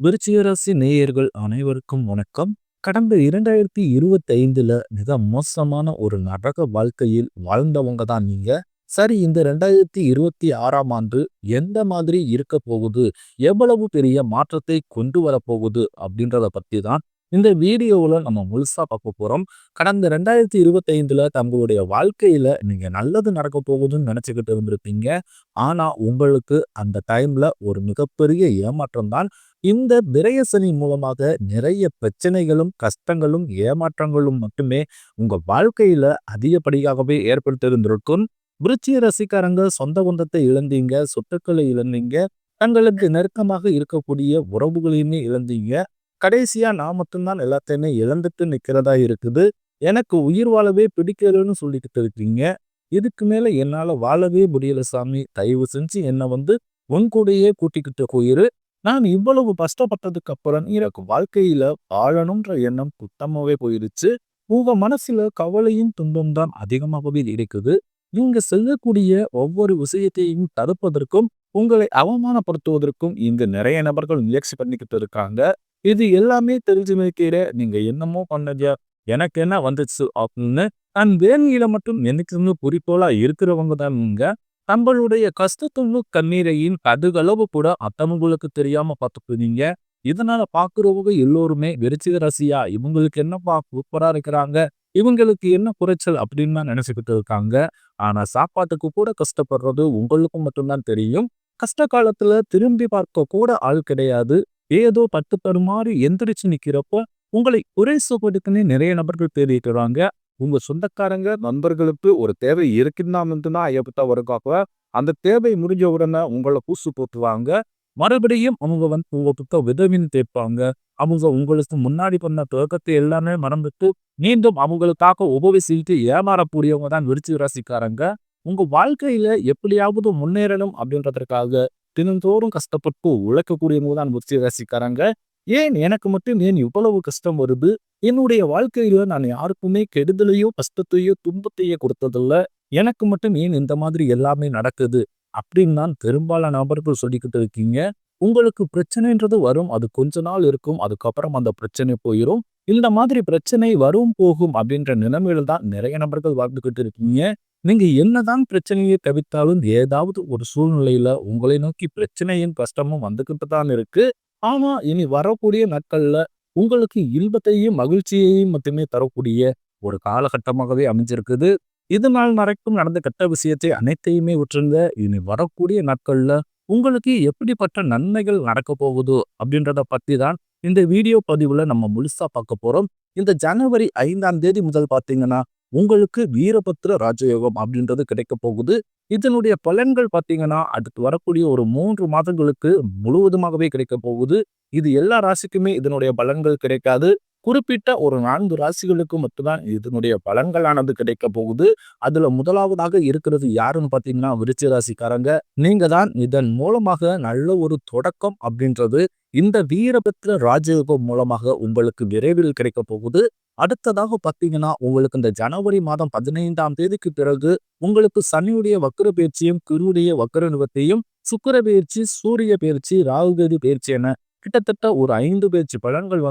விருச்சிக ராசி நேயர்கள் அனைவருக்கும் வணக்கம். கடந்த 2025ல மிக மோசமான ஒரு நரக வாழ்க்கையில் வாழ்ந்தவங்க தான் நீங்க. சரி, இந்த 2026ஆம் ஆண்டு எந்த மாதிரி இருக்க போகுது, எவ்வளவு பெரிய மாற்றத்தை கொண்டு வரப்போகுது அப்படின்றத பத்தி தான் இந்த வீடியோவில் நம்ம முழுசா பார்க்க போறோம். கடந்த 2025ல தங்களுடைய வாழ்க்கையில நீங்க நல்லது நடக்க போகுதுன்னு நினைச்சுக்கிட்டு இருந்திருப்பீங்க. ஆனா உங்களுக்கு அந்த டைம்ல ஒரு மிகப்பெரிய ஏமாற்றம் தான். இந்த விரயசனி மூலமாக நிறைய பிரச்சனைகளும் கஷ்டங்களும் ஏமாற்றங்களும் மட்டுமே உங்க வாழ்க்கையில அதிகப்படியாகவே ஏற்படுத்தியிருந்திருக்கும். விருச்சிக ரசிக்காரங்க சொந்த பந்தத்தை இழந்தீங்க, சொத்துக்களை இழந்தீங்க, தங்களுக்கு நெருக்கமாக இருக்கக்கூடிய உறவுகளையுமே இழந்தீங்க. கடைசியா நான் மட்டும்தான் எல்லாத்தையுமே இழந்துட்டு நிக்கிறதா இருக்குது. எனக்கு உயிர் வாழவே பிடிக்கலன்னு சொல்லிக்கிட்டு இருக்கீங்க. இதுக்கு மேல என்னால வாழவே முடியல சாமி, தயவு செஞ்சு என்னை உன் கூடயே கூட்டிக்கிட்டு போயிரு. நான் இவ்வளவு கஷ்டப்பட்டதுக்கு அப்புறம் எனக்கு வாழ்க்கையில வாழணும்ன்ற எண்ணம் சுத்தமாவே போயிடுச்சு. உங்க மனசுல கவலையும் துன்பம் தான் அதிகமாகவே இருக்குது. நீங்க செய்யக்கூடிய ஒவ்வொரு விஷயத்தையும் தடுப்பதற்கும், உங்களை அவமானப்படுத்துவதற்கும் இங்க நிறைய நபர்கள் முயற்சி பண்ணிக்கிட்டு இருக்காங்க. இது எல்லாமே தெரிஞ்சு வைக்கிற நீங்க என்னமோ பண்ணீங்க, எனக்கு என்ன வந்துச்சு அப்படின்னு நான் வேலையில மட்டும் என்னைக்குமே குறிக்கோளா இருக்கிறவங்க தான் நீங்க. தங்களுடைய கஷ்டத்தையும் கண்ணீரையும் கடுகளவு கூட மத்தவங்களுக்கு தெரியாம பார்த்துக்குவீங்க. இதனால பார்க்குறவங்க எல்லோருமே விருச்சிக ராசியா, இவங்களுக்கு என்னப்பா சூப்பரா இருக்கிறாங்க, இவங்களுக்கு என்ன குறைச்சல் அப்படின்னு தான் நினைச்சுக்கிட்டு இருக்காங்க. ஆனா சாப்பாட்டுக்கு கூட கஷ்டப்படுறது உங்களுக்கு மட்டும்தான் தெரியும். கஷ்ட காலத்துல திரும்பி பார்க்க கூட ஆள் கிடையாது. ஏதோ பட்டு தடுமாறி எந்திரிச்சு நிக்கிறப்போ உங்களை குறை சொல்றதுக்குன்னே நிறைய நபர்கள் தேடிட்டுறாங்க. உங்க சொந்தக்காரங்க நண்பர்களுக்கு ஒரு தேவை இருக்குன்னா மட்டும்தான் ஐயப்பட்ட வருக்காக. அந்த தேவை முடிஞ்ச உடனே உங்களை பூசு போட்டுவாங்க. மறுபடியும் அவங்க உங்ககிட்ட உதவின்னு கேட்பாங்க. அவங்க உங்களுக்கு முன்னாடி பண்ண துவக்கத்தை எல்லாமே மறந்துட்டு மீண்டும் அவங்களுக்காக உபவிச்சுட்டு ஏமாறக்கூடியவங்க தான் விருச்சிக ராசிக்காரங்க. உங்க வாழ்க்கையில எப்படியாவது முன்னேறணும் அப்படின்றதற்காக தினந்தோறும் கஷ்டப்பட்டு உழைக்கக்கூடியவங்க தான் விருச்சிக ராசிக்காரங்க. ஏன் எனக்கு மட்டும் ஏன் இவ்வளவு கஷ்டம் வருது? என்னுடைய வாழ்க்கையில நான் யாருக்குமே கெடுதலையோ கஷ்டத்தையோ துன்பத்தையோ கொடுத்ததில்ல. எனக்கு மட்டும் ஏன் இந்த மாதிரி எல்லாமே நடக்குது அப்படின்னு தான் பெரும்பாலான நபர்கள் சொல்லிக்கிட்டு இருக்கீங்க. உங்களுக்கு பிரச்சனைன்றது வரும், அது கொஞ்ச நாள் இருக்கும், அதுக்கப்புறம் அந்த பிரச்சனை போயிடும். இந்த மாதிரி பிரச்சனை வரும் போகும் அப்படின்ற நிலைமையில தான் நிறைய நபர்கள் வாழ்ந்துகிட்டு இருக்கீங்க. நீங்க என்னதான் பிரச்சனையை தவிர்த்தாலும் ஏதாவது ஒரு சூழ்நிலையில உங்களை நோக்கி பிரச்சனையும் கஷ்டமும் வந்துகிட்டு தான் இருக்கு. ஆனா இனி வரக்கூடிய நாட்கள்ல உங்களுக்கு இன்பத்தையும் மகிழ்ச்சியையும் மட்டுமே தரக்கூடிய ஒரு காலகட்டமாகவே அமைஞ்சிருக்குது. இது நாள் வரைக்கும் நடந்த கெட்ட விஷயத்தை அனைத்தையுமே விட்டுருங்க. இனி வரக்கூடிய நாட்கள்ல உங்களுக்கு எப்படிப்பட்ட நன்மைகள் நடக்க போகுது அப்படின்றத பத்தி தான் இந்த வீடியோ பதிவுல நம்ம முழுசா பார்க்க போறோம். இந்த ஜனவரி 5ஆம் தேதி முதல் பார்த்தீங்கன்னா உங்களுக்கு வீரபத்ர ராஜயோகம் அப்படின்றது கிடைக்க போகுது. இதனுடைய பலன்கள் பார்த்தீங்கன்னா அடுத்து வரக்கூடிய ஒரு 3 மாதங்களுக்கு முழுவதுமாகவே கிடைக்க போகுது. இது எல்லா ராசிக்குமே இதனுடைய பலன்கள் கிடைக்காது. குறிப்பிட்ட ஒரு 4 ராசிகளுக்கு மட்டும்தான் இதனுடைய பலன்களானது கிடைக்க போகுது. அதுல முதலாவதாக இருக்கிறது யாருன்னு பார்த்தீங்கன்னா விருச்சிக ராசிக்காரங்க. நீங்க தான் இதன் மூலமாக நல்ல ஒரு தொடக்கம் அப்படின்றது இந்த வீரபத்ர ராஜயோகம் மூலமாக உங்களுக்கு விரைவில் கிடைக்க போகுது. அடுத்ததாக பார்த்தீங்கன்னா உங்களுக்கு இந்த ஜனவரி மாதம் 15ஆம் தேதிக்கு பிறகு உங்களுக்கு சனியுடைய வக்ர பயிற்சியும் குருவுடைய வக்ர நிவர்த்தியும் சுக்கிர பயிற்சி, சூரிய பயிற்சி, ராகுகேது பயிற்சி என கிட்டத்தட்ட ஒரு 5 பயிற்சி பலன்கள்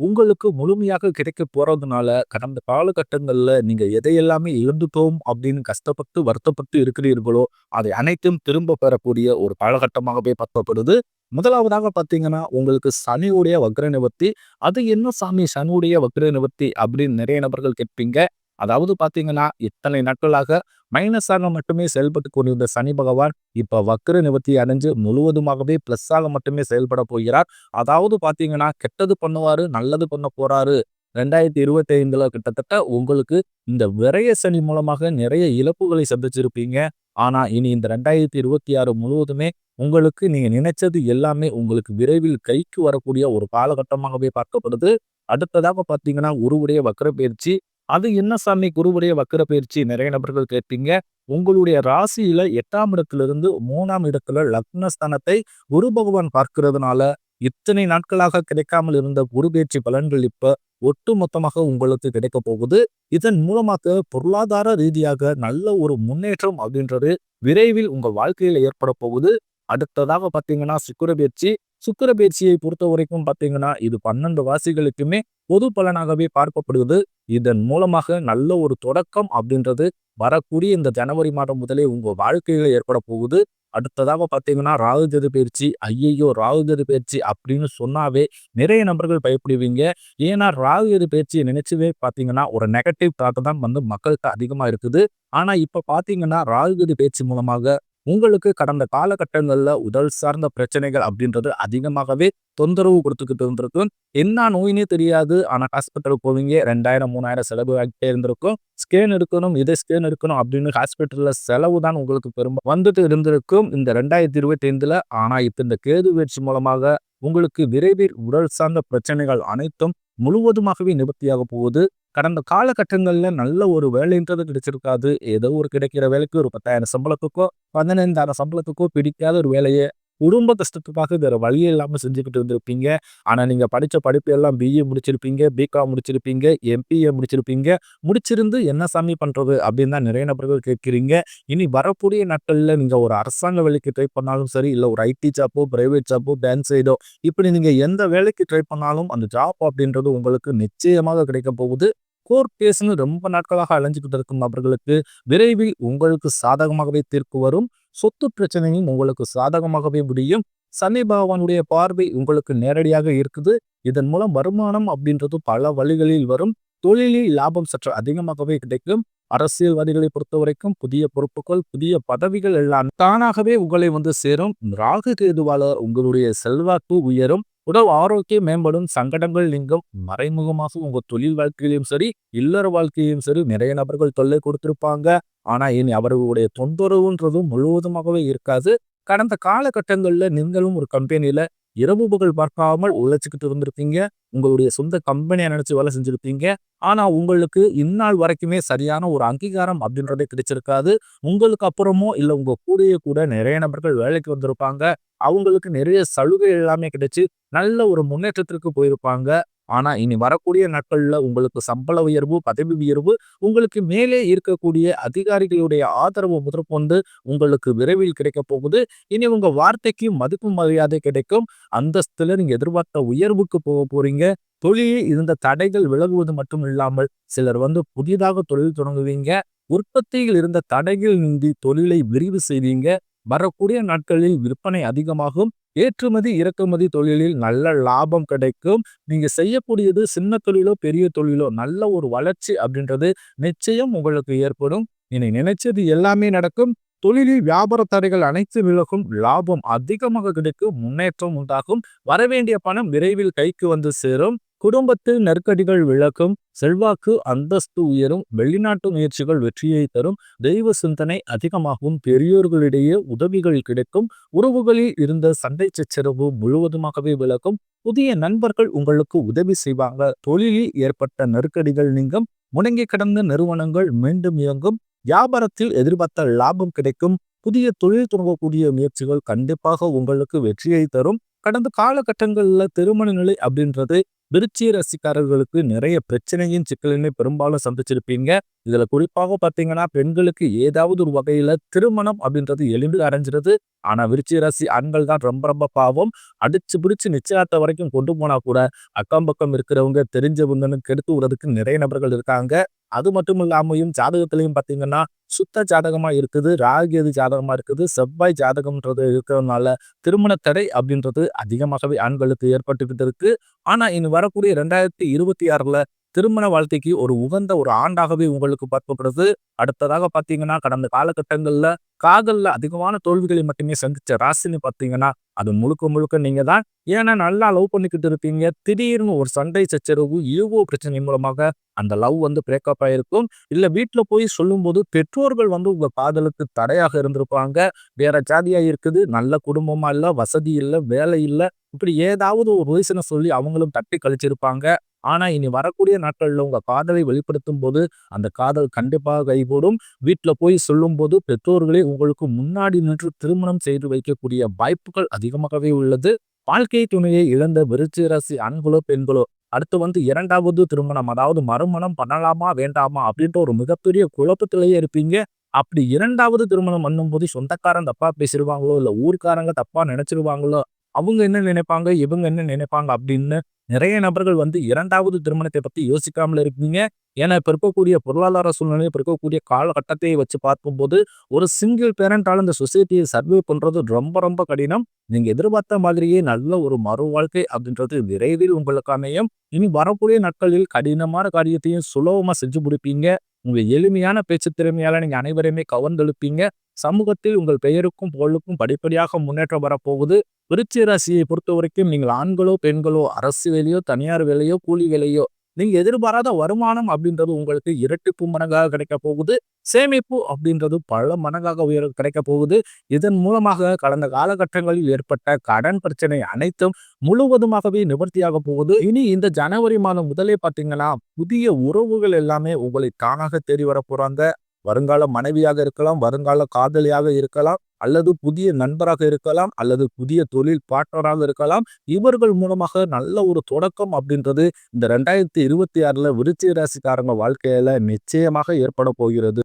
உங்களுக்கு முழுமையாக கிடைக்க போறதுனால கடந்த காலகட்டங்கள்ல நீங்க எதையெல்லாமே இழந்துட்டோம் அப்படின்னு கஷ்டப்பட்டு வருத்தப்பட்டு இருக்கிறீர்களோ அதை அனைத்தும் திரும்ப பெறக்கூடிய ஒரு காலகட்டமாகவே பார்க்கப்படுது. முதலாவதாக பார்த்தீங்கன்னா உங்களுக்கு சனியுடைய வக்ர நிவர்த்தி. அது என்ன சாமி சனியுடைய வக்ர நிவர்த்தி அப்படின்னு நிறைய நபர்கள் கேட்பீங்க. அதாவது பார்த்தீங்கன்னா இத்தனை நாட்களாக மைனஸாக மட்டுமே செயல்பட்டு கொண்டிருந்த சனி பகவான் இப்ப வக்ர நிவர்த்தி அடைஞ்சு முழுவதுமாகவே பிளஸ்ஸாக மட்டுமே செயல்பட போகிறார். அதாவது பார்த்தீங்கன்னா கெட்டது பண்ணுவாரு, நல்லது பண்ண போறாரு. 2025ல கிட்டத்தட்ட உங்களுக்கு இந்த விரய சனி மூலமாக நிறைய இழப்புகளை சந்திச்சிருப்பீங்க. ஆனா இனி இந்த 2026 முழுவதுமே உங்களுக்கு நீங்க நினைச்சது எல்லாமே உங்களுக்கு விரைவில் கைக்கு வரக்கூடிய ஒரு காலகட்டமாகவே பார்க்கப்படுது. அடுத்ததாக பார்த்தீங்கன்னா குருவுடைய வக்ர பயிற்சி. அது என்ன சாமி குருவுடைய வக்ர பயிற்சி நிறைய நபர்கள் கேட்பீங்க. உங்களுடைய ராசியில 8ஆம் இடத்திலிருந்து 3ஆம் இடத்துல லக்னஸ்தானத்தை குரு பகவான் பார்க்கிறதுனால இத்தனை நாட்களாக கிடைக்காமல் இருந்த குரு பயிற்சி பலன்கள் இப்ப ஒட்டு மொத்தமாக உங்களுக்கு கிடைக்க போகுது. இதன் மூலமாக பொருளாதார ரீதியாக நல்ல ஒரு முன்னேற்றம் அப்படின்றது விரைவில் உங்க வாழ்க்கையில ஏற்பட போகுது. அடுத்ததாக பார்த்தீங்கன்னா சுக்கிர பயிற்சி. சுக்கிர பயிற்சியை பொறுத்தவரைக்கும் பார்த்தீங்கன்னா, இது 12 ராசிகளுக்குமே பொது பலனாகவே பார்க்கப்படுது. இதன் மூலமாக நல்ல ஒரு தொடக்கம் அப்படின்றது வரக்கூடிய இந்த ஜனவரி மாதம் முதலே உங்க வாழ்க்கையில ஏற்பட போகுது. அடுத்ததாக பார்த்தீங்கன்னா, ராகு கேது பயிற்சி. ஐய்யய்யோ! ராகு கேது பயிற்சி அப்படின்னு சொன்னாவே நிறைய நபர்கள் பயப்படுவீங்க. ஏன்னா, ராகு கேது பயிற்சிய நினைச்சவே பார்த்தீங்கன்னா, ஒரு நெகட்டிவ் தாட் தான் வந்து மக்களுக்கு அதிகமா இருக்குது. ஆனா, இப்ப பார்த்தீங்கன்னா, ராகு கேது பயிற்சி மூலமாக உங்களுக்கு கடந்த காலகட்டங்கள்ல உடல் சார்ந்த பிரச்சனைகள் அப்படின்றது அதிகமாகவே தொந்தரவு கொடுத்துக்கிட்டு இருந்திருக்கும். என்ன நோயினே தெரியாது. ஆனா ஹாஸ்பிட்டலுக்கு போவீங்க. 2000, 3000 செலவு ஆகிட்டே இருந்திருக்கும். ஸ்கேன் எடுக்கணும், இதை ஸ்கேன் எடுக்கணும் அப்படின்னு ஹாஸ்பிட்டல்ல செலவு தான் உங்களுக்கு வந்துட்டு இருந்திருக்கும் இந்த 2025ல. ஆனா இப்ப இந்த கேது பயிற்சி மூலமாக உங்களுக்கு விரைவில் உடல் சார்ந்த பிரச்சனைகள் அனைத்தும் முழுவதுமாகவே நிவர்த்தியாக போகுது. கடந்த காலகட்டங்கள்ல நல்ல ஒரு வேலைன்றது கிடைச்சிருக்காது. ஏதோ ஒரு கிடைக்கிற வேலைக்கு ஒரு 10,000 சம்பளத்துக்கோ, 15,000 சம்பளத்துக்கோ பிடிக்காத ஒரு வேலைய குடும்ப கஷ்டத்துக்காக வேற வழியே இல்லாம செஞ்சுக்கிட்டு இருந்திருப்பீங்க. ஆனா நீங்க படிச்ச படிப்பு எல்லாம் பிஏ முடிச்சிருப்பீங்க, பிகாம் முடிச்சிருப்பீங்க, எம்பிஏ முடிச்சிருப்பீங்க. முடிச்சிருந்து என்ன சாமி பண்றது அப்படின்னு தான் நிறைய நபர்கள் கேட்கிறீங்க. இனி வரக்கூடிய நாட்கள்ல நீங்க ஒரு அரசாங்க வேலைக்கு ட்ரை பண்ணாலும் சரி, இல்ல ஒரு ஐடி ஜாப்போ, பிரைவேட் ஜாப்போ, பேங்க் சைடோ இப்படி நீங்க எந்த வேலைக்கு ட்ரை பண்ணாலும் அந்த ஜாப் அப்படின்றது உங்களுக்கு நிச்சயமாக கிடைக்க போகுது. கோர்ட் கேஸ்ன்னு ரொம்ப நாட்களாக அலைஞ்சுக்கிட்டு இருக்கும் நபர்களுக்கு விரைவில் உங்களுக்கு சாதகமாகவே தீர்ப்பு வரும். சொத்து பிரச்சனையும் உங்களுக்கு சாதகமாகவே முடியும். சனி பகவானுடைய பார்வை உங்களுக்கு நேரடியாக இருக்குது. இதன் மூலம் வருமானம் அப்படின்றது பல வழிகளில் வரும். தொழிலில் லாபம் சற்று அதிகமாகவே கிடைக்கும். அரசியல்வாதிகளை பொறுத்தவரைக்கும் புதிய பொறுப்புகள், புதிய பதவிகள் எல்லாம் தானாகவே உங்களை வந்து சேரும். ராகு கேதுவால உங்களுடைய செல்வாக்கு உயரும். உடல் ஆரோக்கியம் மேம்படும். சங்கடங்கள் நீங்கும். மறைமுகமாக உங்க தொழில் வாழ்க்கையிலும் சரி, இல்லற வாழ்க்கையிலும் சரி நிறைய நபர்கள் தொல்லை கொடுத்திருப்பாங்க. ஆனா இனி அவர்களுடைய தொந்தரவுன்றதும் முழுவதுமாகவே இருக்காது. கடந்த காலகட்டங்கள்ல நீங்களும் ஒரு கம்பெனியில இரவு பகல் பார்க்காமல் உழைச்சுக்கிட்டு இருந்திருப்பீங்க. உங்களுடைய சொந்த கம்பெனியை நினைச்சு வேலை செஞ்சிருப்பீங்க. ஆனா உங்களுக்கு இந்நாள் வரைக்குமே சரியான ஒரு அங்கீகாரம் அப்படின்றதே கிடைச்சிருக்காது. உங்களுக்கு அப்புறமோ இல்ல உங்க கூடயே கூட நிறைய நபர்கள் வேலைக்கு வந்திருப்பாங்க. அவங்களுக்கு நிறைய சலுகை எல்லாமே கிடைச்சு நல்ல ஒரு முன்னேற்றத்திற்கு போயிருப்பாங்க. ஆனா இனி வரக்கூடிய நாட்கள்ல உங்களுக்கு சம்பள உயர்வு, பதவி உயர்வு, உங்களுக்கு மேலே இருக்கக்கூடிய அதிகாரிகளுடைய ஆதரவு முதற்கொண்டு உங்களுக்கு விரைவில் கிடைக்க போகுது. இனி உங்க வார்த்தைக்கு மதிப்பு மரியாதை கிடைக்கும். அந்தஸ்துல நீங்க எதிர்பார்த்த உயர்வுக்கு போக போறீங்க. தொழிலில் இருந்த தடைகள் விலகுவது மட்டும் இல்லாமல் சிலர் வந்து புதிதாக தொழில் தொடங்குவீங்க. உற்பத்தியில் இருந்த தடைகள் நீங்கி தொழிலை விரிவு செய்வீங்க. வரக்கூடிய நாட்களில் விற்பனை அதிகமாகும். ஏற்றுமதி இறக்குமதி தொழிலில் நல்ல லாபம் கிடைக்கும். நீங்க செய்யக்கூடியது சின்ன தொழிலோ பெரிய தொழிலோ நல்ல ஒரு வளர்ச்சி அப்படின்றது நிச்சயம் உங்களுக்கு ஏற்படும். இனி நினைச்சது எல்லாமே நடக்கும். தொழிலில் வியாபார தடைகள் அனைத்து விலகும். லாபம் அதிகமாக கிடைக்கும். முன்னேற்றம் உண்டாகும். வரவேண்டிய பணம் விரைவில் கைக்கு வந்து சேரும். குடும்பத்தில் நெருக்கடிகள் விலகும். செல்வாக்கு அந்தஸ்து உயரும். வெளிநாட்டு முயற்சிகள் வெற்றியை தரும். தெய்வ சிந்தனை அதிகமாகும். பெரியோர்களிடையே உதவிகள் கிடைக்கும். உறவுகளில் இருந்த சண்டை சச்சரவு முழுவதுமாகவே விலகும். புதிய நண்பர்கள் உங்களுக்கு உதவி செய்வாங்க. தொழிலில் ஏற்பட்ட நெருக்கடிகள் நீங்கும். முடங்கி கிடந்த நிறுவனங்கள் மீண்டும் இயங்கும். வியாபாரத்தில் எதிர்பார்த்த லாபம் கிடைக்கும். புதிய தொழில் தொடங்கக்கூடிய முயற்சிகள் கண்டிப்பாக உங்களுக்கு வெற்றியை தரும். கடந்த காலகட்டங்கள்ல திருமண நிலை அப்படின்றது விருச்சிக ராசிக்காரர்களுக்கு நிறைய பிரச்சனையும் சிக்கலையுமே பெரும்பாலும் சந்திச்சிருப்பீங்க. இதுல குறிப்பாக பாத்தீங்கன்னா பெண்களுக்கு ஏதாவது ஒரு வகையில திருமணம் அப்படின்றது எளிதில் அடைஞ்சிருது. ஆனா விருச்சிக ராசி ஆண்கள் தான் ரொம்ப ரொம்ப பாவம். அடிச்சு பிடிச்சு நிச்சயதார்த்தம் வரைக்கும் கொண்டு போனா கூட அக்கம் பக்கம் இருக்கிறவங்க தெரிஞ்சவங்கன்னு கெடுத்து விடுறதுக்கு நிறைய நபர்கள் இருக்காங்க. அது மட்டும் இல்லாமையும் ஜாதகத்திலையும் பாத்தீங்கன்னா சுத்த ஜாதகமா இருக்குது, ராகு கேது ஜாதகமா இருக்குது, செவ்வாய் ஜாதகம்ன்றது இருக்கிறதுனால திருமண தடை அப்படின்றது அதிகமாகவே ஆண்களுக்கு ஏற்பட்டுக்கிட்டு இருக்கு. ஆனா இனி வரக்கூடிய 2026ல திருமண வாழ்க்கைக்கு ஒரு உகந்த ஒரு ஆண்டாகவே உங்களுக்கு பார்க்கப்படுது. அடுத்ததாக பாத்தீங்கன்னா கடந்த காலகட்டங்கள்ல காதல்ல அதிகமான தோல்விகளை மட்டுமே சந்திச்ச ராசின்னு பாத்தீங்கன்னா அது முழுக்க முழுக்க நீங்க தான். ஏன்னா நல்லா லவ் பண்ணிக்கிட்டு இருப்பீங்க. திடீர்னு ஒரு சண்டை சச்சரவு, ஈகோ பிரச்சனை மூலமாக அந்த லவ் வந்து பிரேக்கப் ஆயிருக்கும். இல்ல வீட்டுல போய் சொல்லும்போது பெற்றோர்கள் வந்து உங்க காதலுக்கு தடையாக இருந்திருப்பாங்க. வேற ஜாதியா இருக்குது, நல்ல குடும்பமா இல்ல, வசதி இல்ல, வேலை இல்ல, இப்படி ஏதாவது ஒரு ரீசனை சொல்லி அவங்களும் தட்டி கழிச்சிருப்பாங்க. ஆனா இனி வரக்கூடிய நாட்கள்ல உங்க காதலை வெளிப்படுத்தும் போது அந்த காதல் கண்டிப்பாக கைகூடும். வீட்டுல போய் சொல்லும் போது பெற்றோர்களே உங்களுக்கு முன்னாடி நின்று திருமணம் செய்து வைக்கக்கூடிய வாய்ப்புகள் அதிகமாகவே உள்ளது. வாழ்க்கை துணையை இழந்த விருச்சிக ராசி ஆண்களோ பெண்களோ அடுத்து வந்து 2வது திருமணம் அதாவது மறுமணம் பண்ணலாமா வேண்டாமா அப்படின்ற ஒரு மிகப்பெரிய குழப்பத்திலேயே இருப்பீங்க. அப்படி 2வது திருமணம் பண்ணும்போது சொந்தக்காரன் தப்பா பேசிருவாங்களோ, இல்ல ஊர்க்காரங்க தப்பா நினைச்சிருவாங்களோ, அவங்க என்ன நினைப்பாங்க, இவங்க என்ன நினைப்பாங்க அப்படின்னு நிறைய நபர்கள் வந்து 2வது திருமணத்தை பத்தி யோசிக்காமல இருக்கீங்க. ஏன்னா, இப்ப இருக்கக்கூடிய பொருளாதார சூழ்நிலை, இப்ப இருக்கக்கூடிய காலகட்டத்தை வச்சு பார்க்கும்போது, ஒரு சிங்கிள் பேரண்டால இந்த சொசைட்டிய சர்வே பண்றது ரொம்ப ரொம்ப கடினம். நீங்க எதிர்பார்த்த மாதிரியே நல்ல ஒரு மறு வாழ்க்கை அப்படின்றது விரைவில் உங்களுக்கு அமையும். இனி வரக்கூடிய நாட்களில் கடினமான காரியத்தையும் சுலபமா செஞ்சு முடிப்பீங்க. உங்க எளிமையான பேச்சு திறமையால நீங்க அனைவரையுமே கவர்ந்தெழுப்பீங்க. சமூகத்தில் உங்கள் பெயருக்கும், புகழுக்கும் படிப்படியாக முன்னேற்றம் வரப்போகுது. விருச்சிக ராசியை பொறுத்தவரைக்கும் நீங்கள் ஆண்களோ, பெண்களோ, அரசு வேலையோ, தனியார் வேலையோ, கூலி வேலையோ, நீங்க எதிர்பாராத வருமானம் அப்படின்றது உங்களுக்கு இரட்டிப்பு மடங்காக கிடைக்கப் போகுது. சேமிப்பு அப்படின்றது பல மடங்காக கிடைக்கப் போகுது. இதன் மூலமாக கடந்த காலகட்டங்களில் ஏற்பட்ட கடன் பிரச்சனை அனைத்தும் முழுவதுமாகவே நிவர்த்தியாக போகுது. இனி இந்த ஜனவரி மாதம் முதலே பார்த்தீங்கன்னா, புதிய உறவுகள் எல்லாமே உங்களை தானாக தேடி வரப்போறாங்க. வருங்கால மனைவியாக இருக்கலாம், வருங்கால காதலியாக இருக்கலாம், அல்லது புதிய நண்பராக இருக்கலாம், அல்லது புதிய தொழில் பார்ட்னராக இருக்கலாம். இவர்கள் மூலமாக நல்ல ஒரு தொடக்கம் அப்படின்றது இந்த 2026ல விருச்சிக ராசிக்காரங்க வாழ்க்கையில நிச்சயமாக ஏற்பட போகிறது.